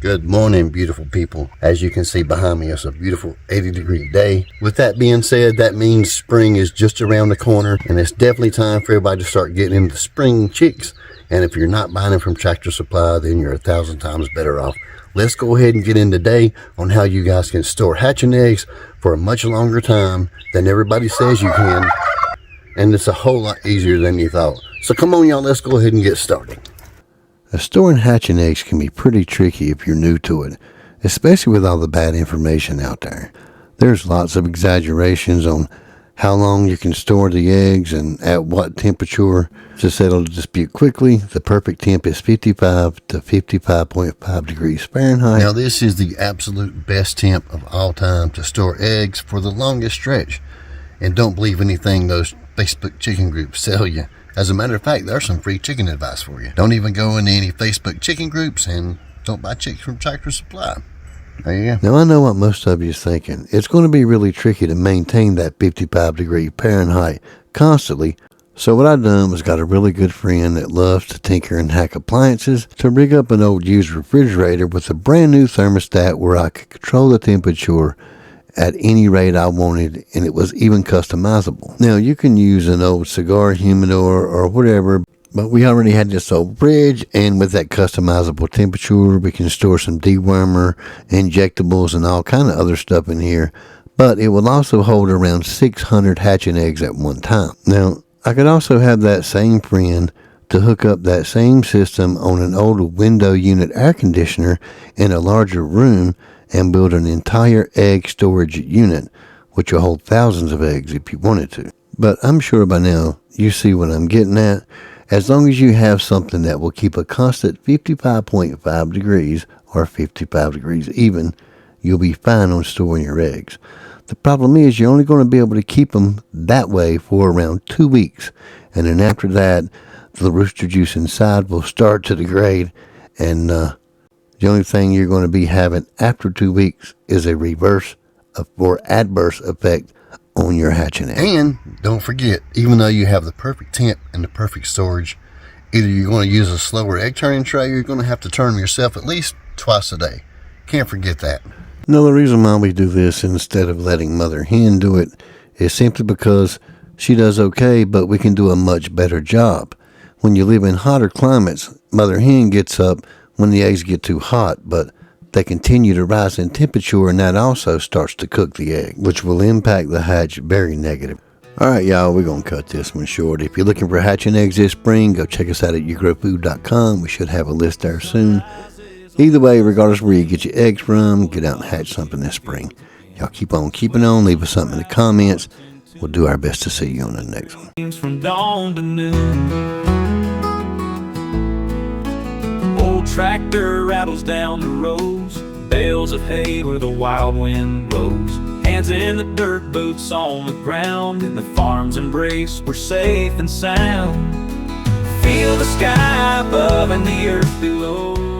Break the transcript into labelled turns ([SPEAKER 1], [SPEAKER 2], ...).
[SPEAKER 1] Good morning, beautiful people. As you can see behind me, it's a beautiful 80-degree day. With that being said, that means spring is just around the corner, and it's definitely time for everybody to start getting into spring chicks. And if you're not buying them from Tractor Supply, then you're 1,000 times better off. Let's go ahead and get in today on how you guys can store hatching eggs for a much longer time than everybody says you can. And it's a whole lot easier than you thought. So come on, y'all, let's go ahead and get started. Storing hatching eggs can be pretty tricky if you're new to it, especially with all the bad information out there. There's lots of exaggerations on how long you can store the eggs and at what temperature. To settle the dispute quickly, the perfect temp is 55 to 55.5 degrees Fahrenheit. Now this is the absolute best temp of all time to store eggs for the longest stretch. And don't believe anything those Facebook chicken groups sell you. As a matter of fact, there's some free chicken advice for you. Don't even go into any Facebook chicken groups, and don't buy chicks from Tractor Supply. There you go. Now I know what most of you is thinking. It's going to be really tricky to maintain that 55 degree Fahrenheit constantly. So what I've done was got a really good friend that loves to tinker and hack appliances to rig up an old used refrigerator with a brand new thermostat where I could control the temperature at any rate I wanted, and it was even customizable. Now you can use an old cigar humidor or whatever, but we already had this old fridge, and with that customizable temperature we can store some dewormer, injectables, and all kind of other stuff in here. But it will also hold around 600 hatching eggs at one time. Now I could also have that same friend to hook up that same system on an old window unit air conditioner in a larger room and build an entire egg storage unit, which will hold thousands of eggs if you wanted to. But I'm sure by now you see what I'm getting at. As long as you have something that will keep a constant 55.5 degrees or 55 degrees even, you'll be fine on storing your eggs. The problem is you're only going to be able to keep them that way for around 2 weeks. And then after that, the rooster juice inside will start to degrade, and the only thing you're going to be having after 2 weeks is a reverse or adverse effect on your hatching egg. And don't forget, even though you have the perfect temp and the perfect storage, either you're going to use a slower egg turning tray or you're going to have to turn them yourself at least twice a day. Can't forget that. Another reason why we do this instead of letting Mother Hen do it is simply because she does okay, but we can do a much better job. When you live in hotter climates, Mother Hen gets up when the eggs get too hot, but they continue to rise in temperature, and that also starts to cook the egg, which will impact the hatch very negative. Alright y'all, we're going to cut this one short. If you're looking for hatching eggs this spring, go check us out at yougrowfood.com. We should have a list there soon. Either way, regardless where you get your eggs from, get out and hatch something this spring. Y'all keep on keeping on. Leave us something in the comments. We'll do our best to see you on the next one.
[SPEAKER 2] From dawn to noon, old tractor rattles down the rows, bales of hay where the wild wind blows. Hands in the dirt, boots on the ground, in the farm's embrace we're safe and sound. Feel the sky above and the earth below.